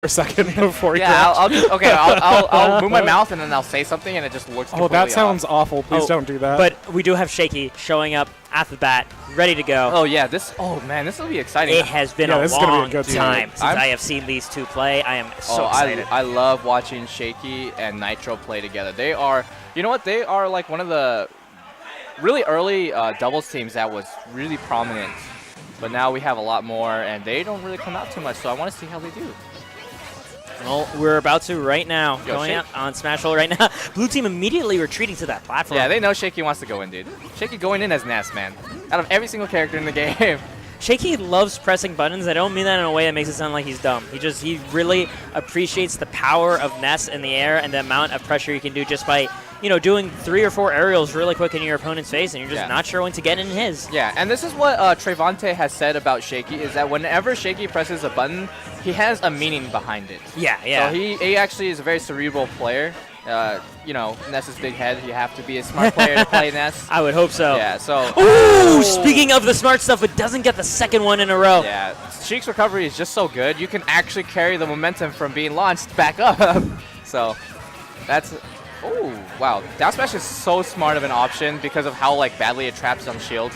for a second before you Yeah, I'll move my mouth and then I'll say something and it just looks completely that sounds off. awful. Please don't do that. But we do have Shaky showing up at the bat, ready to go. Oh, yeah. Oh, man, this will be exciting. It has been a this is gonna be a long good time since I have seen these two play. I am so excited. I love watching Shaky and Nitro play together. They are, you know what? They are like one of the really early doubles teams that was really prominent. But now we have a lot more, and they don't really come out too much, so I want to see how they do. Well, we're about to right now. Going out on Smash Roll right now. Blue team immediately retreating to that platform. Yeah, they know Shaky wants to go in, dude. Shaky going in as Ness, man. Out of every single character in the game. Shaky loves pressing buttons. I don't mean that in a way that makes it sound like he's dumb. He really appreciates the power of Ness in the air and the amount of pressure you can do just by, doing 3 or 4 aerials really quick in your opponent's face, and you're just not sure when to get in his. Yeah, and this is what Trevonte has said about Shaky, is that whenever Shaky presses a button, he has a meaning behind it. Yeah, yeah. So he actually is a very cerebral player. Ness's big head, you have to be a smart player to play Ness. I would hope so. Yeah, so... Ooh, speaking of the smart stuff, it doesn't get the second one in a row. Yeah, Sheik's recovery is just so good. You can actually carry the momentum from being launched back up. So, that's... Oh, wow. Down smash is so smart of an option because of how badly it traps on shield.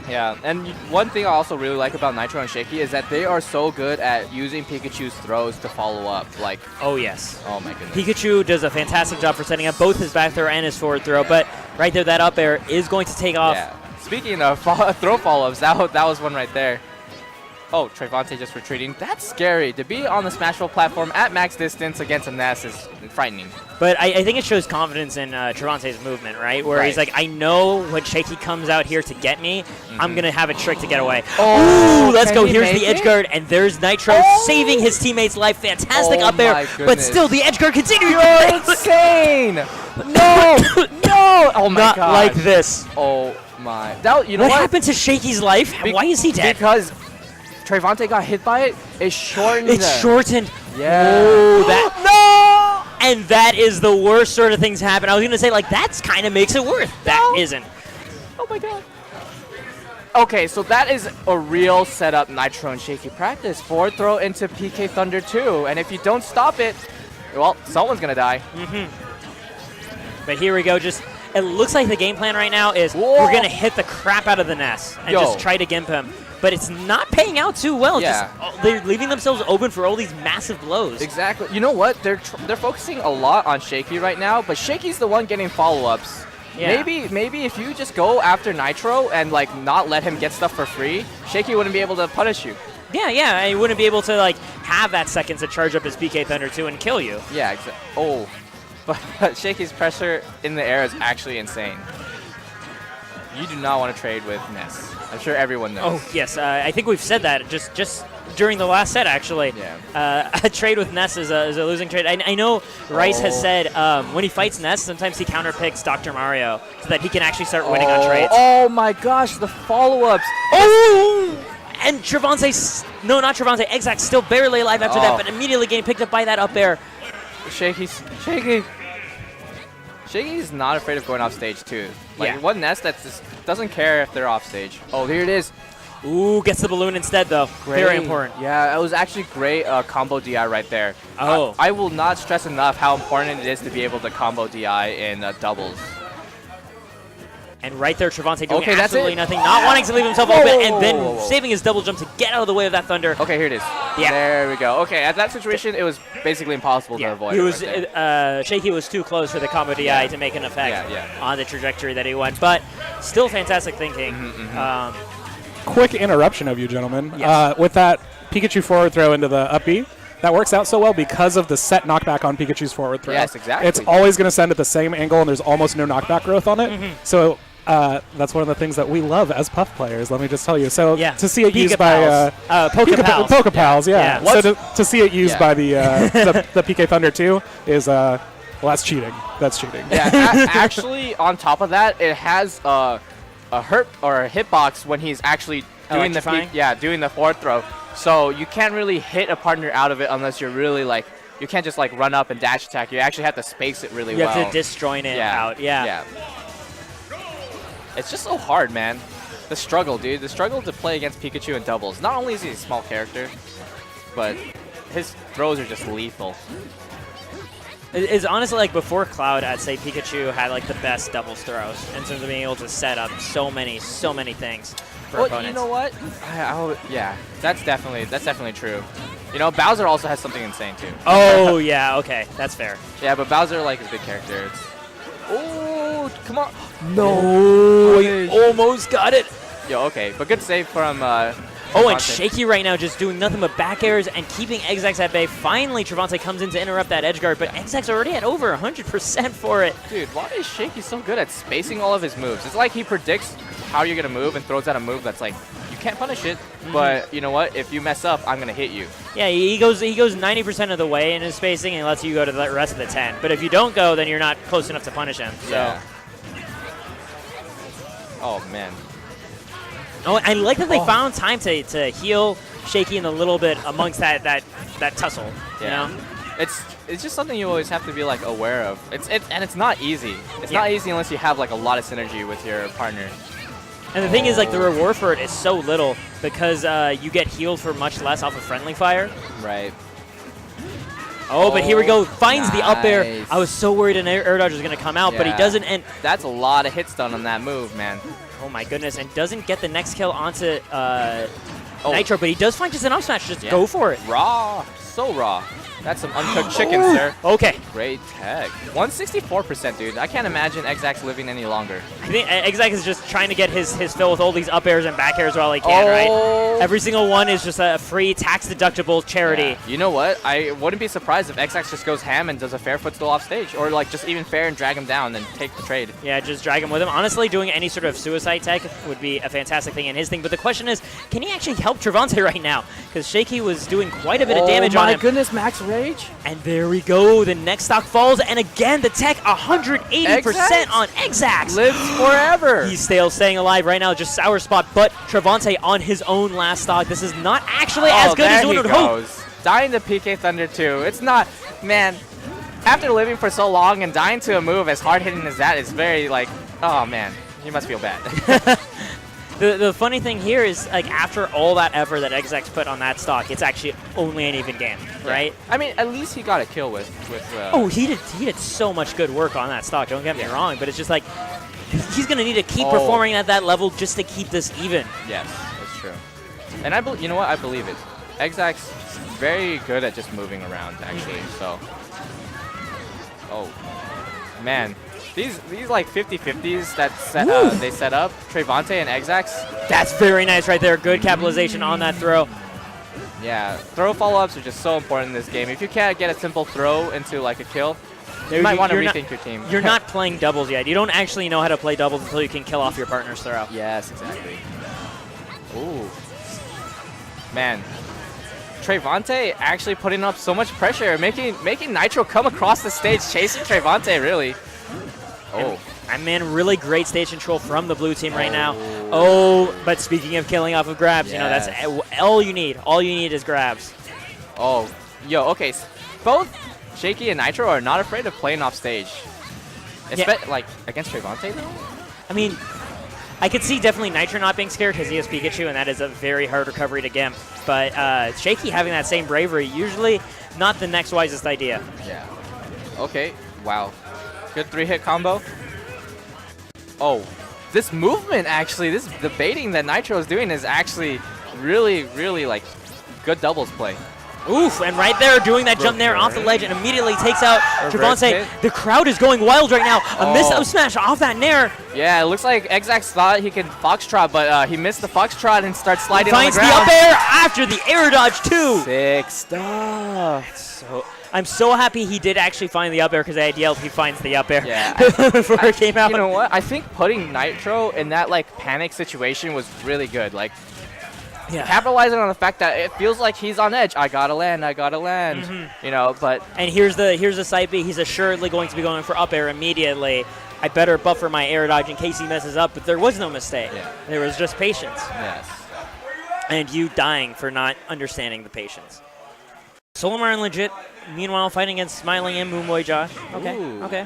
Yeah, and one thing I also really like about Nitro and Shaky is that they are so good at using Pikachu's throws to follow up. Oh, yes. Oh, my goodness. Pikachu does a fantastic job for setting up both his back throw and his forward throw, but right there, that up air is going to take off. Yeah. Speaking of throw follow-ups, that was one right there. Oh, Trevonte just retreating. That's scary. To be on the Smash Roll platform at max distance against a Ness is frightening. But I think it shows confidence in Trevonte's movement, right? Where he's like, I know when Shaky comes out here to get me, I'm going to have a trick to get away. Oh, ooh, let's go. Here's the edge guard, and there's Nitro saving his teammate's life. Fantastic up air, but still the edge guard continues. You're insane! No! No! Oh, my God. Not like this. Oh, my. What happened to Shaky's life? Why is he dead? Because Trevonte got hit by it. It shortened. It's shortened. Yeah. Oh, no! And that is the worst sort of things happen. I was going to say, that kind of makes it worth. That isn't. Oh, my God. Okay, so that is a real setup Nitro and Shaky practice. Forward throw into PK Thunder 2. And if you don't stop it, well, someone's going to die. But here we go. It looks like the game plan right now is we're going to hit the crap out of the Ness and just try to gimp him. But it's not paying out too well. Yeah. They're leaving themselves open for all these massive blows. Exactly. You know what? They're focusing a lot on Shaky right now, but Shaky's the one getting follow-ups. Yeah. Maybe if you just go after Nitro and not let him get stuff for free, Shaky wouldn't be able to punish you. Yeah. He wouldn't be able to have that second to charge up his PK Thunder 2 and kill you. Yeah, exactly. Oh, but Shaky's pressure in the air is actually insane. You do not want to trade with Ness. I'm sure everyone knows. Oh, yes. I think we've said that just during the last set, actually. Yeah. A trade with Ness is a losing trade. I know Rice has said when he fights Ness, sometimes he counterpicks Dr. Mario so that he can actually start winning on trades. Oh, my gosh. The follow-ups. Oh! And Trevonte, no, not Trevonte, Xzax still barely alive after that, but immediately getting picked up by that up air. Shaky. Shaky's not afraid of going off stage, too. One Ness that just doesn't care if they're off stage. Oh, here it is. Ooh, gets the balloon instead, though. Great. Very important. Yeah, it was actually great combo DI right there. Oh. I will not stress enough how important it is to be able to combo DI in doubles. And right there, Trevonte doing absolutely nothing, not wanting to leave himself open, and then saving his double jump to get out of the way of that Thunder. Okay, here it is. Yeah. There we go. Okay, at that situation, it was basically impossible to avoid. Shaky was too close for the combo DI to make an effect on the trajectory that he went, but still fantastic thinking. Quick interruption of you, gentlemen. Yes. With that Pikachu forward throw into the up B, that works out so well because of the set knockback on Pikachu's forward throw. Yes, exactly. It's always going to send at the same angle, and there's almost no knockback growth on it. So that's one of the things that we love as Puff players, let me just tell you. So to see it used by Pokepals, yeah. So to see it used by the PK Thunder 2 is well, that's cheating. That's cheating. Yeah, actually, on top of that, it has a hurt or a hitbox when he's actually doing doing the forward throw. So you can't really hit a partner out of it unless you're really you can't just run up and dash attack. You actually have to space it really well. You have to disjoint it out. Yeah. It's just so hard, man. The struggle, dude. The struggle to play against Pikachu in doubles. Not only is he a small character, but his throws are just lethal. It's honestly like before Cloud, I'd say Pikachu had like the best doubles throws in terms of being able to set up so many things for opponents. You know what? Yeah, that's definitely true. You know, Bowser also has something insane too. Oh yeah, okay, that's fair. Yeah, but Bowser like is a big character. Oh, come on! No, he almost got it. Yo, okay, but good save from. Oh, and Shaky right now just doing nothing but back airs and keeping Xzax at bay. Finally, Trevonte comes in to interrupt that edge guard, but Xzax already had over 100% for it. Dude, why is Shaky so good at spacing all of his moves? It's like he predicts how you're going to move and throws out a move that's like, you can't punish it, but you know what? If you mess up, I'm going to hit you. Yeah, he goes 90% of the way in his spacing and lets you go to the rest of the 10. But if you don't go, then you're not close enough to punish him. So. Yeah. Oh, man. Oh, I like that they found time to heal Shaky in a little bit amongst that tussle. Yeah. You know? It's just something you always have to be like aware of. And it's not easy. It's not easy unless you have like a lot of synergy with your partner. And the thing is, like, the reward for it is so little because you get healed for much less off of friendly fire. Right. Oh, but here we go. Finds the up air. I was so worried an air dodge was going to come out, but he doesn't. And that's a lot of hits done on that move, man. Oh my goodness, and doesn't get the next kill onto Nitro, but he does find just an up smash. Just go for it. Raw. So raw. That's some uncooked chicken, sir. Okay. Great tech. 164%, dude. I can't imagine Xzax living any longer. I think Xzax is just trying to get his fill with all these up airs and back airs while he can, right? Every single one is just a free tax-deductible charity. Yeah. You know what? I wouldn't be surprised if Xzax just goes ham and does a fair footstool off stage. Or like just even fair and drag him down and take the trade. Yeah, just drag him with him. Honestly, doing any sort of suicide tech would be a fantastic thing in his thing. But the question is, can he actually help Trevonte right now? Because Shaky was doing quite a bit of damage on him. Oh my goodness, max rage. And there we go. The next stock falls. And again, the tech 180% on Xzax. Lives forever. He's still staying alive right now. Just sour spot. But Trevonte on his own last stock. This is not actually as good as one would hope. Dying to PK Thunder 2. It's not, man, after living for so long and dying to a move as hard-hitting as that is very like, oh man, you must feel bad. The funny thing here is, like, after all that effort that Xzax put on that stock, it's actually only an even game, right? Yeah. I mean, at least he got a kill with oh, he did so much good work on that stock, don't get me wrong, but it's just like, he's going to need to keep performing at that level just to keep this even. Yes, that's true. And you know what? I believe it. Xzax is very good at just moving around, actually, so. Oh, man. These like 50-50s that they set up, Trevonte and Xzax. That's very nice right there. Good capitalization on that throw. Yeah, throw follow-ups are just so important in this game. If you can't get a simple throw into like a kill, you might want to rethink your team. You're not playing doubles yet. You don't actually know how to play doubles until you can kill off your partner's throw. Yes, exactly. Ooh. Man. Trevonte actually putting up so much pressure, making Nitro come across the stage, chasing Trevonte, really. Oh. And man, really great stage control from the blue team right now. Oh, but speaking of killing off of grabs, you know, that's all you need. All you need is grabs. Oh, yo, okay. Both Shaky and Nitro are not afraid of playing off stage. Like, against Trevonte, though? I mean, I could see definitely Nitro not being scared because he has Pikachu, and that is a very hard recovery to get. But Shaky having that same bravery, usually not the next wisest idea. Yeah. Okay, wow. Good 3-hit combo. Oh, this movement actually, the baiting that Nitro is doing is actually really, really like good doubles play. Oof, and right there doing that jump there off the ledge and immediately takes out Trevonte. The crowd is going wild right now. A missed up smash off that nair. Yeah, it looks like Xzax thought he could foxtrot, but he missed the foxtrot and starts sliding on the ground. Finds the up air after the air dodge too. Sick stuff. I'm so happy he did actually find the up air because I had yelled he finds the up air before it came out. You know what? I think putting Nitro in that like panic situation was really good. Like, capitalizing on the fact that it feels like he's on edge. I gotta land. You know, but and here's the side B. He's assuredly going to be going for up air immediately. I better buffer my air dodge in case he messes up. But there was no mistake. Yeah. There was just patience. Yes. And you dying for not understanding the patience. Solimar and Legit, meanwhile, fighting against Smiling and Moonboy Josh. Okay, okay.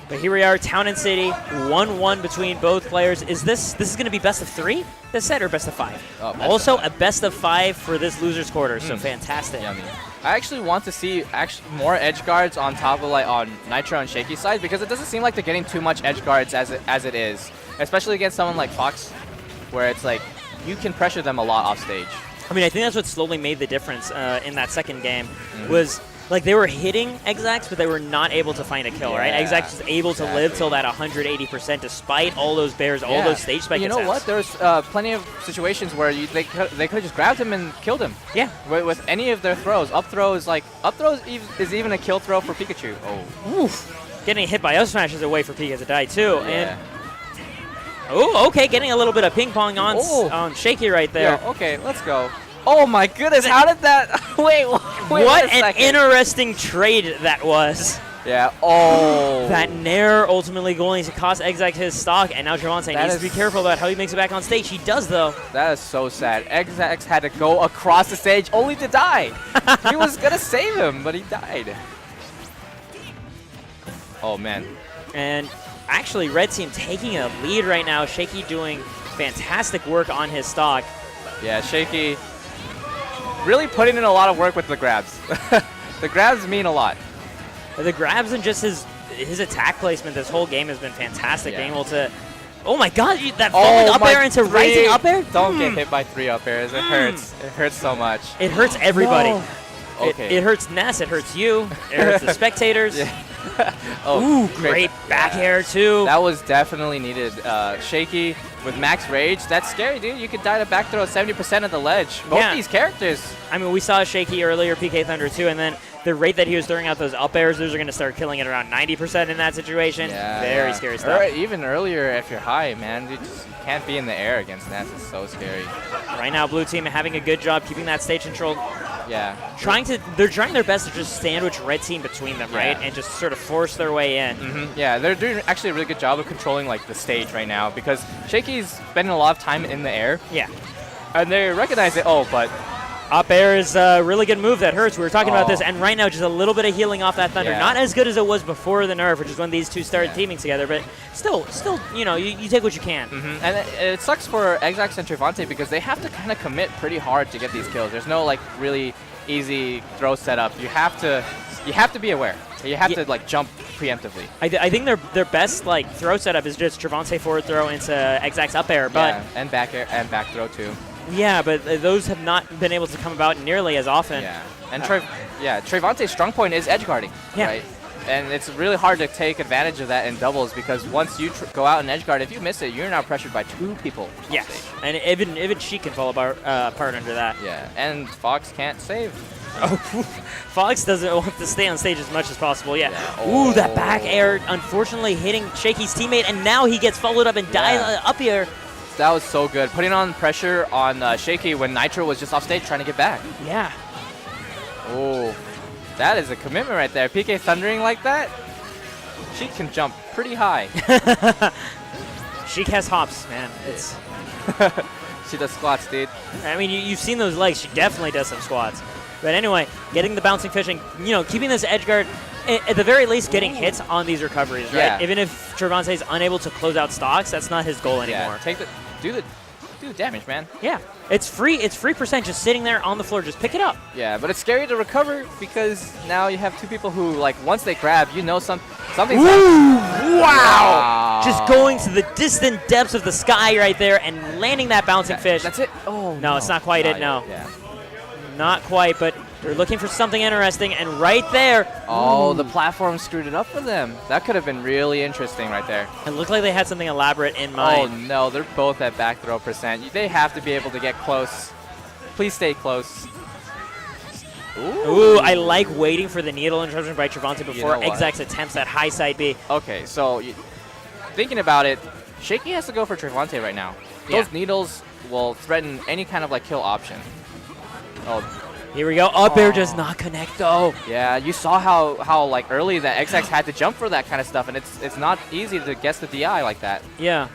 But here we are, Town and City, 1-1 between both players. Is this going to be best of 3 this set or best of 5? Oh, also a best of 5 for this loser's quarter, so fantastic. Yummy. I actually want to see more edge guards on top of on Nitro and Shaky side, because it doesn't seem like they're getting too much edge guards as it is, especially against someone like Fox, where it's like you can pressure them a lot off stage. I mean, I think that's what slowly made the difference in that second game was like they were hitting Xzax, but they were not able to find a kill, right? Xzax was able to live till that 180% despite all those bears, all those stage spike attempts. You know what? There's plenty of situations where they could have just grabbed him and killed him. Yeah. With any of their throws. Up throw is is even a kill throw for Pikachu. Oh. Oof. Getting hit by up smash is a way for Pika to die too. Yeah. And oh, okay, getting a little bit of ping pong on Shaky right there. Yeah, okay, let's go. Oh my goodness, how did that... wait, what an interesting trade that was. Yeah, oh. That Nair ultimately going to cost Xzax his stock, and now Trevonte needs to be careful about how he makes it back on stage. He does, though. That is so sad. Xzax had to go across the stage only to die. He was going to save him, but he died. Oh, man. And actually, Red Team taking a lead right now. Shaky doing fantastic work on his stock. Yeah, Shaky really putting in a lot of work with the grabs. The grabs mean a lot. The grabs and just his attack placement this whole game has been fantastic. Being able to... Oh my god, that falling up air into rising up air? Don't get hit by 3 up airs. It hurts. It hurts so much. It hurts everybody. No. Okay. It hurts Ness. It hurts you. It hurts the spectators. Ooh, great back air too. That was definitely needed. Shaky with max rage. That's scary, dude. You could die to back throw 70% of the ledge. Both these characters. I mean, we saw Shaky earlier, PK Thunder too, and then the rate that he was throwing out those up airs, those are going to start killing at around 90% in that situation. Yeah, Very scary stuff. Or even earlier, if you're high, man, you can't be in the air against Ness. It's so scary. Right now, Blue Team having a good job keeping that stage control. Yeah. They're trying their best to just sandwich Red Team between them, right? And just sort of force their way in. Yeah, they're doing actually a really good job of controlling like the stage right now, because Shaky's spending a lot of time in the air. Yeah. And they recognize it. Oh, but up air is a really good move that hurts. We were talking about this, and right now just a little bit of healing off that Thunder. Not as good as it was before the nerf, which is when these two started teaming together, but still, you know, you take what you can. And it sucks for Xzax and Trevonte because they have to kind of commit pretty hard to get these kills. There's no like really easy throw setup. You have to be aware. You have to like jump preemptively. I think their best like throw setup is just Trevonte forward throw into Xzax up air, but and back air and back throw too. Yeah, but those have not been able to come about nearly as often. Yeah, and Trevonte's strong point is edge guarding. Yeah. Right? And it's really hard to take advantage of that in doubles because once you go out and edge guard, if you miss it, you're now pressured by 2 people. Yes, and even she can fall apart under that. Yeah, and Fox can't save. Oh, Fox doesn't want to stay on stage as much as possible. Yeah. Ooh, that back air, unfortunately hitting Shaky's teammate, and now he gets followed up and dies up here. That was so good. Putting on pressure on Shaky when Nitro was just off stage trying to get back. Yeah. Oh, that is a commitment right there. PK thundering like that. She can jump pretty high. She has hops, man. It's she does squats, dude. I mean, you've seen those legs. She definitely does some squats. But anyway, getting the bouncing fish and, you know, keeping this edge guard, at the very least, getting hits on these recoveries, right? Yeah. Even if Trevonte is unable to close out stocks, that's not his goal anymore. Yeah, do the damage, man. Yeah, it's free percent just sitting there on the floor. Just pick it up. Yeah, but it's scary to recover because now you have 2 people who, like, once they grab, you know something's wow! Just going to the distant depths of the sky right there and landing that bouncing fish. That's it. Oh, no, it's not quite it. No. Yeah. Not quite, but they're looking for something interesting, and right there... Oh, the platform screwed it up for them. That could have been really interesting right there. It looked like they had something elaborate in mind. Oh, no, they're both at back throw %. They have to be able to get close. Please stay close. Ooh, I like waiting for the needle interruption by Trevonte before Xzax attempts that high side B. Okay, so thinking about it, Shaky has to go for Trevonte right now. Those needles will threaten any kind of like kill option. Oh, here we go. Up air does not connect though. Yeah, you saw how like early that Xzax had to jump for that kind of stuff, and it's not easy to guess the DI like that. Yeah.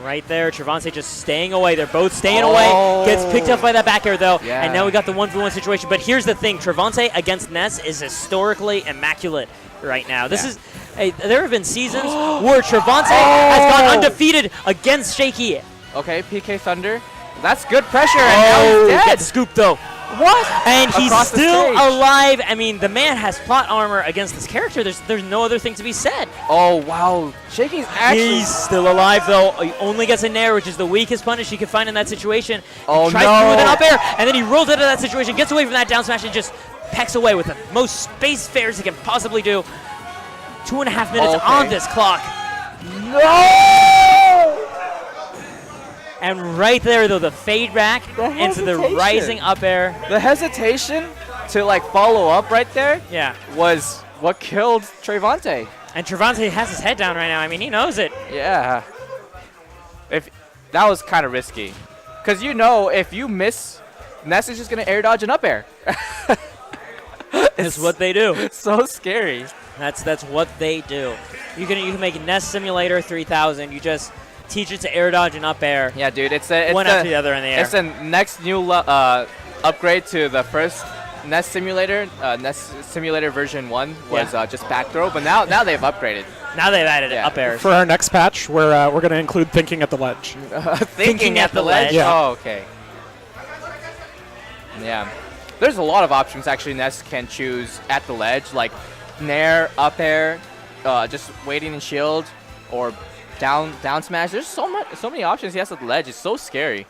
Right there, Trevonte just staying away. They're both staying away. Gets picked up by that back air though, and now we got the 1v1 situation. But here's the thing: Trevonte against Ness is historically immaculate right now. This is Hey, there have been seasons where Trevonte has gone undefeated against Shaky. Okay, PK Thunder. That's good pressure, and now he's dead. Gets scooped, though. What? And he's still alive. I mean, the man has plot armor against this character. There's no other thing to be said. Oh, wow. Shaky's actually... He's still alive, though. He only gets a nair, which is the weakest punish he can find in that situation. Oh, tries to do with an up air, and then he rolls out of that situation, gets away from that down smash, and just pecks away with the most space fares he can possibly do. 2.5 minutes on this clock. No! And right there, though, the fade back into the rising up air. The hesitation to, like, follow up right there was what killed Trevonte. And Trevonte has his head down right now. I mean, he knows it. Yeah. That was kind of risky. Because you know, if you miss, Ness is just going to air dodge and up air. It's what they do. It's so scary. That's what they do. You can make Ness Simulator 3000. You just teach it to air dodge and up air. Yeah, dude. It's one after the other in the air. It's the next new upgrade to the first Ness Simulator. Ness Simulator version 1 was just back throw, but now they've upgraded. Now they've added up airs. For our next patch, we're going to include thinking at the ledge. Thinking at the ledge? Yeah. Oh, okay. Yeah. There's a lot of options actually Ness can choose at the ledge, like nair, up air, just waiting and shield, or down smash. There's so many options he has at the ledge. It's so scary.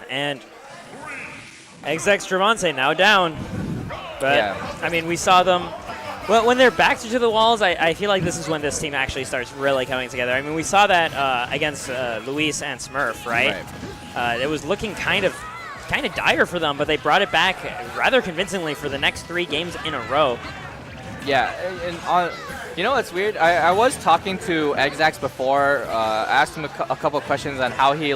And Xzax Trevonte now down. But I mean, we saw them. Well, when their backs are to the walls, I feel like this is when this team actually starts really coming together. I mean, we saw that against Luis and Smurf, right? It was looking kind of dire for them, but they brought it back rather convincingly for the next 3 games in a row. Yeah, and you know what's weird? I was talking to Xzax before, asked him a couple of questions on how he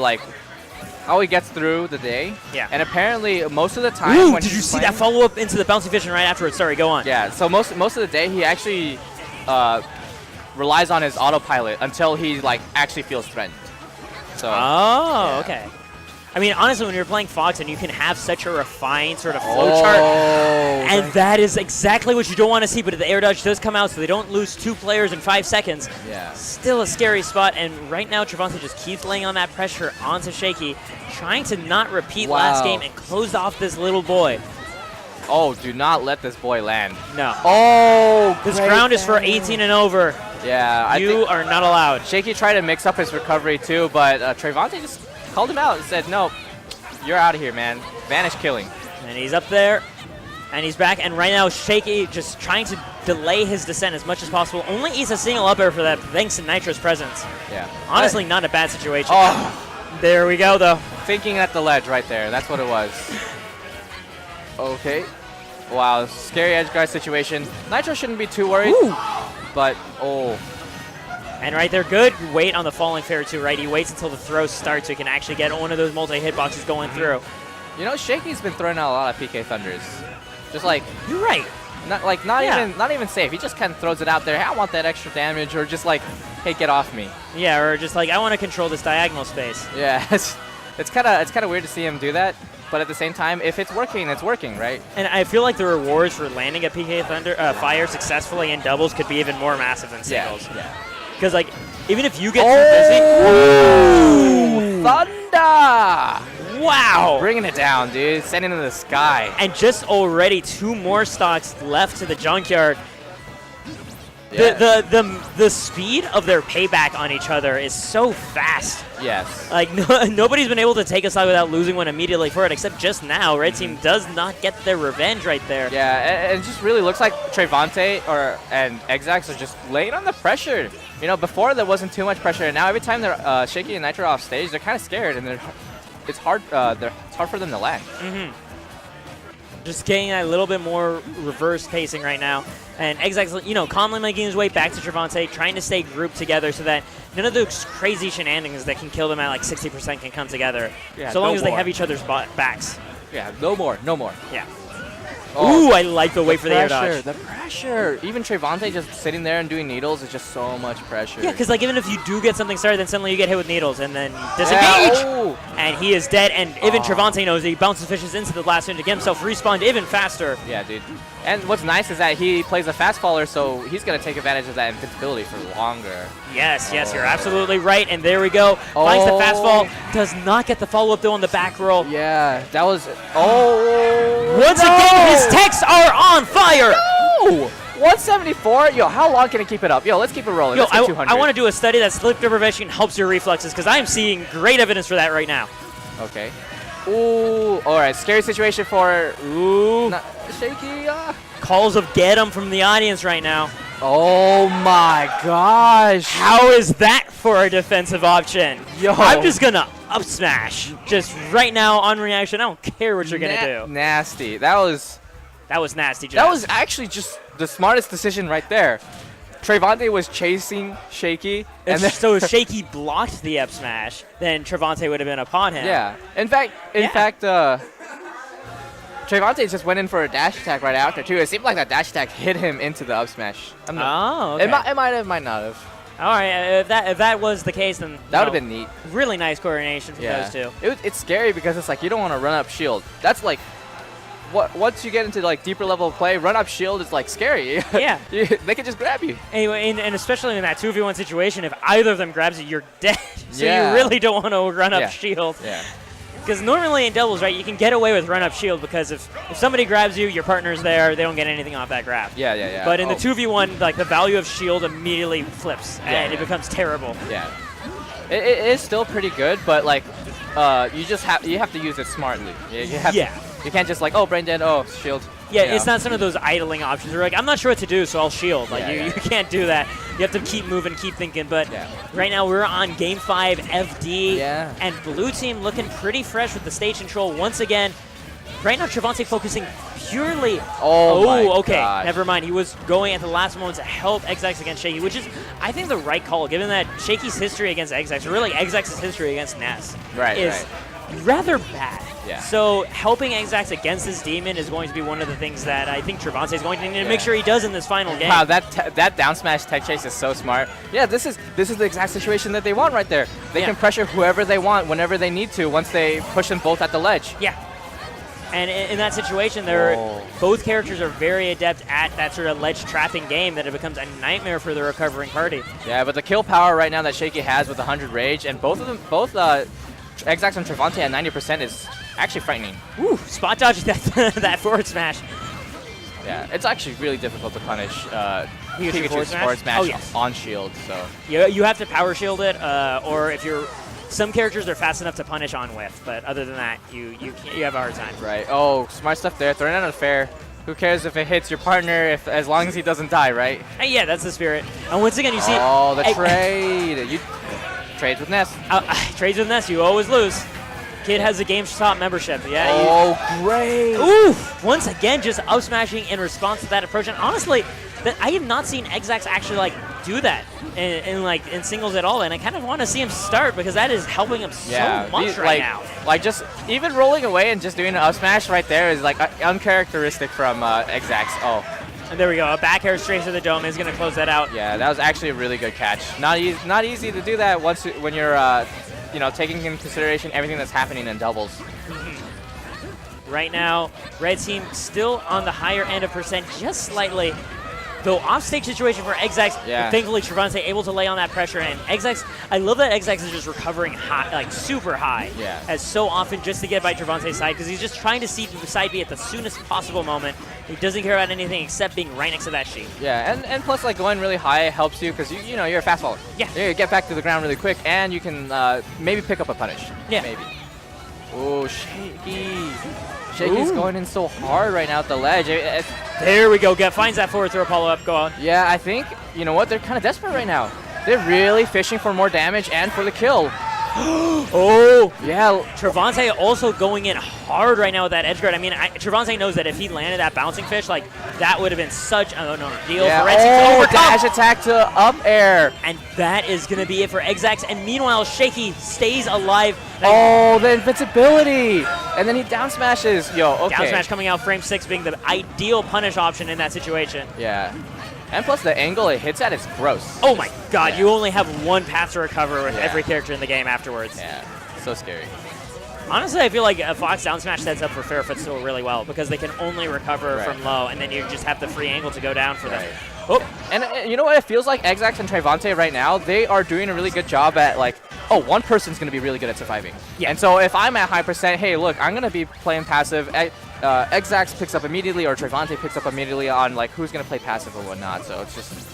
gets through the day. Yeah. And apparently most of the time when did you see that follow-up into the bouncy vision right afterwards? Sorry, go on. Yeah, so most of the day he actually relies on his autopilot until he actually feels threatened. So okay. I mean, honestly, when you're playing Fox and you can have such a refined sort of flow chart, and that is exactly what you don't want to see, but the air dodge does come out so they don't lose 2 players in 5 seconds. Yeah. Still a scary spot, and right now Trevonte just keeps laying on that pressure onto Shaky, trying to not repeat last game and close off this little boy. Oh, do not let this boy land. No. Oh, this ground is for 18 and over. Yeah. You are not allowed. Shaky tried to mix up his recovery too, but Trevonte just called him out and said, no, you're out of here, man. Vanish killing. And he's up there, and he's back, and right now Shaky just trying to delay his descent as much as possible. Only eats a single up air for that thanks to Nitro's presence. Yeah. Honestly, not a bad situation. Oh. There we go, though. Thinking at the ledge right there. That's what it was. Okay. Wow, scary edge guard situation. Nitro shouldn't be too worried. Ooh. But, And right there, good wait on the falling fair too, right? He waits until the throw starts so he can actually get one of those multi-hit boxes going through. You know, Shaky's been throwing out a lot of PK Thunders. Just like... You're right. Not even safe. He just kind of throws it out there. Hey, I want that extra damage, or just like, hey, get off me. Yeah, or just like, I want to control this diagonal space. Yeah, it's kind of weird to see him do that. But at the same time, if it's working, right? And I feel like the rewards for landing a PK Fire successfully in doubles could be even more massive than singles. Yeah. Because like, even if you get too busy, Thunder! Wow! Bringing it down, dude. Sending it to the sky. And just already 2 more stocks left to the junkyard. Yeah. The speed of their payback on each other is so fast. Yes. Like nobody's been able to take a stock without losing one immediately for it, except just now. Red Team does not get their revenge right there. Yeah, it just really looks like Trevonte and Xzax are just laying on the pressure. You know, before there wasn't too much pressure, and now every time they're Shaky and Nitro off stage, they're kind of scared, and it's hard for them to land. Just getting a little bit more reverse pacing right now. And Xzax, calmly making his way back to Trevonte, trying to stay grouped together so that none of those crazy shenanigans that can kill them at like 60% can come together. Yeah, so long as they have each other's backs. Yeah, no more. Yeah. Ooh, I like the wait for the air dodge. The pressure. Even Trevonte just sitting there and doing needles is just so much pressure. Yeah, because like even if you do get something started, then suddenly you get hit with needles and then disengage. And he is dead. And even Trevonte knows that he bounces fishes into the last minute to get himself respawned even faster. Yeah, dude. And what's nice is that he plays a fast faller, so he's going to take advantage of that invincibility for longer. Yes, you're absolutely right. And there we go. Finds the fast fall. Does not get the follow-up, though, on the back roll. Yeah, that was... Once again, his techs are on fire! No! 174? Yo, how long can it keep it up? Yo, let's keep it rolling. Let's get 200. I want to do a study that slip deprivation helps your reflexes, because I'm seeing great evidence for that right now. Okay. Ooh, all right. Scary situation for Shaky. Calls of get him from the audience right now. Oh my gosh. How is that for a defensive option? Yo. I'm just going to up smash. Just right now on reaction. I don't care what you're going to do. Nasty. That was nasty, Jeff. That was actually just the smartest decision right there. Trevonte was chasing Shaky. And so if Shaky blocked the up smash, then Trevonte would have been upon him. Yeah. In fact, Trevonte just went in for a dash attack right after, too. It seemed like that dash attack hit him into the up smash. Okay. It might have, might not have. All right, if that was the case, then that would have been neat. Really nice coordination from those two. It's scary because it's like you don't want to run up shield. That's like, once you get into like deeper level of play, run up shield is like scary. Yeah, they can just grab you. Anyway, and especially in that 2v1 situation, if either of them grabs you, you're dead. So you really don't want to run up shield. Yeah. Because normally in doubles, right, you can get away with run-up shield because if somebody grabs you, your partner's there, they don't get anything off that grab. Yeah. But in the 2v1, like the value of shield immediately flips, and it becomes terrible. Yeah. It is still pretty good, but like you have to use it smartly. You can't just like, oh, brain dead, oh, shield. Yeah, it's not some of those idling options. You're like, I'm not sure what to do, so I'll shield. Like you can't do that. You have to keep moving, keep thinking. But right now we're on Game 5 FD, and blue team looking pretty fresh with the stage control once again. Right now, Trevonte focusing purely. Okay, never mind. He was going at the last moment to help Xzax against Shaky, which is, I think, the right call, given that Shaky's history against Xzax, or really Xzax's history against Ness, is rather bad. Yeah. So helping Xzax against this demon is going to be one of the things that I think Trevonte is going to need to make sure he does in this final game. Wow, that down smash tech chase is so smart. Yeah, this is the exact situation that they want right there. They can pressure whoever they want whenever they need to once they push them both at the ledge. Yeah. And in that situation, both characters are very adept at that sort of ledge trapping game that it becomes a nightmare for the recovering party. Yeah, but the kill power right now that Shaky has with 100 rage, and both Xzax and Trevonte at 90% is actually frightening. Ooh, spot dodge that forward smash. Yeah, it's actually really difficult to punish Pikachu's forward smash on shield. So you have to power shield it, or if you're some characters are fast enough to punish on whiff, but other than that, you have a hard time. Right. Oh, smart stuff there. Throwing out a fair. Who cares if it hits your partner as long as he doesn't die, right? Yeah, that's the spirit. And once again, you see. Oh, the trade. You trades with Ness. Trades with Ness. You always lose. Kid has a GameStop membership. Yeah. Oh, great. Ooh! Once again, just up smashing in response to that approach. And honestly, I have not seen Xzax actually do that in singles at all. And I kind of want to see him start because that is helping him so much right now. Like just even rolling away and just doing an up smash right there is like uncharacteristic from Xzax. Oh. And there we go. A back air straight to the dome is going to close that out. Yeah, that was actually a really good catch. Not easy to do that when you're taking into consideration everything that's happening in doubles. Right now, red team still on the higher end of percent, just slightly. Though off-stage situation for Xzax, thankfully Trevonte able to lay on that pressure. And Xzax, I love that Xzax is just recovering high, like super high, as so often just to get by Trevonte's side, because he's just trying to see the side B at the soonest possible moment. He doesn't care about anything except being right next to that sheet. Yeah, and plus like going really high helps you because you're a fast faller. Yeah. You get back to the ground really quick, and you can maybe pick up a punish. Yeah. Maybe. Oh, Shaky. Shaky's going in so hard right now at the ledge. There we go. Finds that forward throw follow-up. Go on. Yeah, I think, you know what? They're kind of desperate right now. They're really fishing for more damage and for the kill. Oh, yeah. Trevonte also going in hard right now with that edge guard. I mean, Trevonte knows that if he landed that bouncing fish, like, that would have been such an ordeal for Red Team to overcome. Dash attack to up air. And that is going to be it for Xzax. And meanwhile, Shaky stays alive. Oh, the invincibility. And then he down smashes. Yo, okay. Down smash coming out, frame 6 being the ideal punish option in that situation. Yeah. And plus the angle it hits at is gross. Oh my god, you only have one path to recover with every character in the game afterwards. Yeah, so scary. Honestly, I feel like a Fox down smash sets up for Fair Footstool really well because they can only recover from low, and then you just have the free angle to go down for them. Oh, and you know what? It feels like Xzax and Trevonte right now, they are doing a really good job at, like, oh, one person's going to be really good at surviving. Yeah. And so if I'm at high percent, hey, look, I'm going to be playing passive. Xzax picks up immediately, or Trevonte picks up immediately on, like, who's going to play passive or whatnot. So it's just,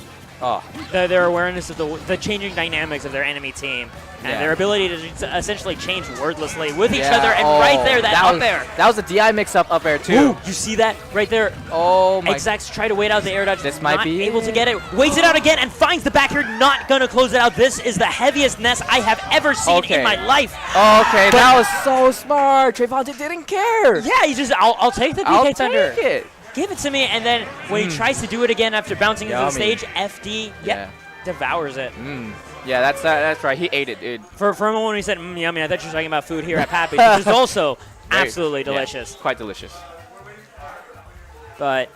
their awareness of the changing dynamics of their enemy team and their ability to essentially change wordlessly with each other. And right there, that up air. That was a DI mix-up up air, too. Ooh, you see that right there? Oh, my. Xzax tried to wait out the air dodge. This might be able to get it. Waits it out again and finds the back air. Not going to close it out. This is the heaviest Ness I have ever seen in my life. Okay, that was so smart. Trevonte didn't care. Yeah, he just, I'll take the DK Thunder. I'll take it. Give it to me, and then when he tries to do it again after bouncing into the stage, FD devours it. Yeah, that's right. He ate it, dude. For a moment when he said, yummy, I thought you were talking about food here at Pappy, which is also absolutely delicious. Quite delicious. But